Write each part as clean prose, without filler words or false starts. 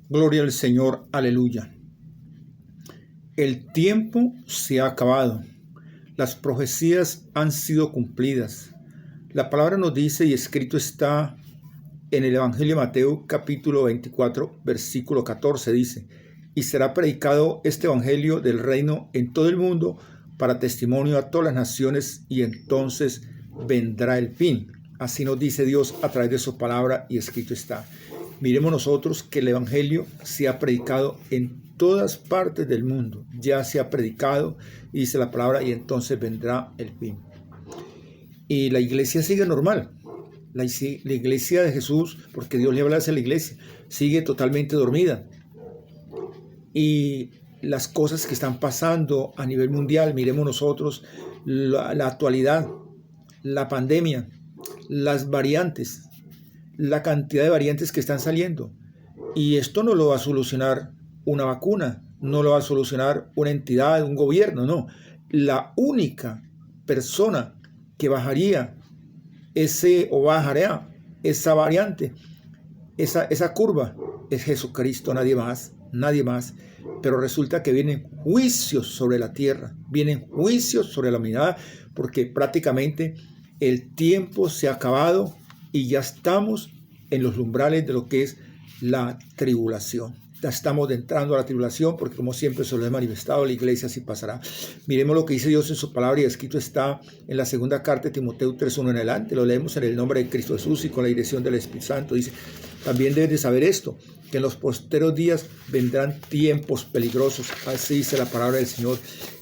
Gloria al Señor, aleluya. El tiempo se ha acabado. Las profecías han sido cumplidas. La palabra nos dice, y escrito está en el Evangelio de Mateo, capítulo 24, versículo 14, dice: y será predicado este Evangelio del reino en todo el mundo para testimonio a todas las naciones, y entonces vendrá el fin. Así nos dice Dios a través de su palabra, y escrito está. Miremos nosotros que el Evangelio se ha predicado en todas partes del mundo. Ya se ha predicado, y dice la palabra, y entonces vendrá el fin. Y la iglesia sigue normal. La iglesia de Jesús, porque Dios le habla a la iglesia, sigue totalmente dormida. Y las cosas que están pasando a nivel mundial, miremos nosotros la actualidad, la pandemia, las variantes, la cantidad de variantes que están saliendo. Y esto no lo va a solucionar una vacuna, no lo va a solucionar una entidad, un gobierno, no. La única persona que bajaría bajará esa variante, esa curva, es Jesucristo, nadie más. Pero resulta que vienen juicios sobre la tierra, vienen juicios sobre la humanidad, porque prácticamente el tiempo se ha acabado y ya estamos en los umbrales de lo que es la tribulación. Ya estamos entrando a la tribulación, porque como siempre se lo he manifestado, la iglesia así pasará. Miremos lo que dice Dios en su palabra, y escrito está en la segunda carta de Timoteo 3:1 en adelante. Lo leemos en el nombre de Cristo Jesús y con la dirección del Espíritu Santo. Dice: también debes de saber esto, que en los posteros días vendrán tiempos peligrosos. Así dice la palabra del Señor.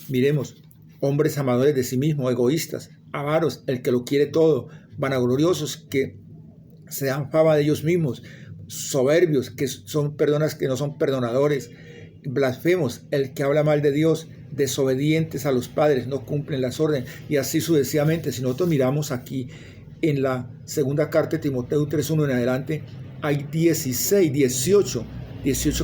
Miremos: hombres amadores de sí mismos, egoístas, avaros, el que lo quiere todo, vanagloriosos, que se dan fama de ellos mismos, soberbios, que son personas que no son perdonadores, blasfemos, el que habla mal de Dios, desobedientes a los padres, no cumplen las órdenes, y así sucesivamente. Si nosotros miramos aquí en la segunda carta de Timoteo 3:1 en adelante, hay 18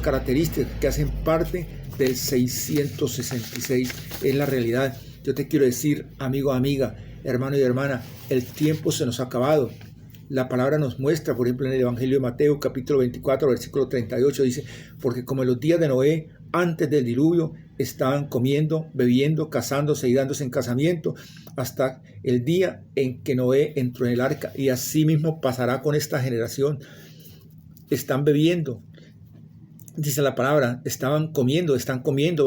características que hacen parte del 666. Es la realidad. Yo te quiero decir, amigo, amiga, hermano y hermana, el tiempo se nos ha acabado. La palabra nos muestra, por ejemplo, en el Evangelio de Mateo, capítulo 24, versículo 38, dice: porque como en los días de Noé, antes del diluvio, estaban comiendo, bebiendo, casándose y dándose en casamiento, hasta el día en que Noé entró en el arca. Y así mismo pasará con esta generación. Están bebiendo, dice la palabra, están comiendo,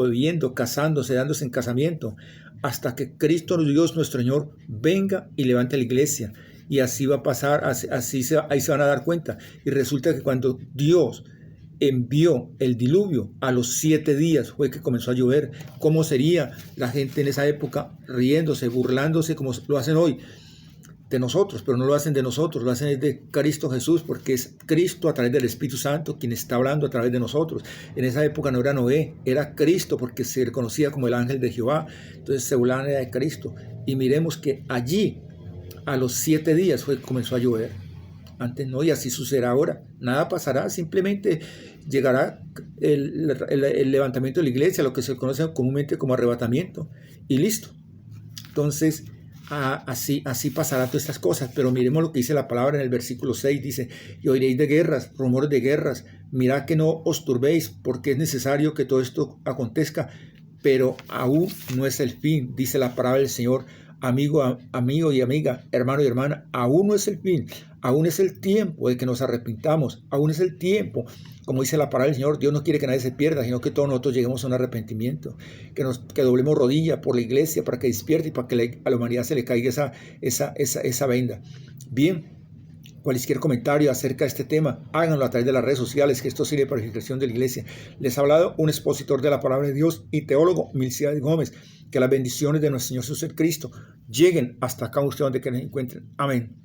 bebiendo, casándose, dándose en casamiento, hasta que Cristo Dios nuestro Señor venga y levante la iglesia. Y así va a pasar, ahí se van a dar cuenta. Y resulta que cuando Dios envió el diluvio, a los 7 días fue que comenzó a llover. ¿Cómo sería la gente en esa época? Riéndose, burlándose, como lo hacen hoy de nosotros, pero no lo hacen de nosotros, lo hacen de Cristo Jesús, porque es Cristo a través del Espíritu Santo quien está hablando a través de nosotros. En esa época no era Noé, era Cristo, porque se le conocía como el ángel de Jehová. Entonces se burlaban de Cristo. Y miremos que allí, a los 7 días fue que comenzó a llover. Antes no, y así sucederá ahora. Nada pasará, simplemente llegará el levantamiento de la iglesia, lo que se conoce comúnmente como arrebatamiento, y listo. Entonces, así pasará todas estas cosas. Pero miremos lo que dice la palabra en el versículo 6, dice: y oiréis de guerras, rumores de guerras, mirad que no os turbéis, porque es necesario que todo esto acontezca, pero aún no es el fin, dice la palabra del Señor. Amigo y amiga, hermano y hermana, aún no es el fin, aún es el tiempo de que nos arrepintamos, aún es el tiempo, como dice la palabra del Señor. Dios no quiere que nadie se pierda, sino que todos nosotros lleguemos a un arrepentimiento, que doblemos rodilla por la iglesia para que despierte y para que a la humanidad se le caiga esa venda. Bien, cualquier comentario acerca de este tema, háganlo a través de las redes sociales, que esto sirve para la edificación de la iglesia. Les ha hablado un expositor de la palabra de Dios y teólogo, Milciades Gómez. Que las bendiciones de nuestro Señor Jesucristo lleguen hasta acá, usted donde que nos encuentren. Amén.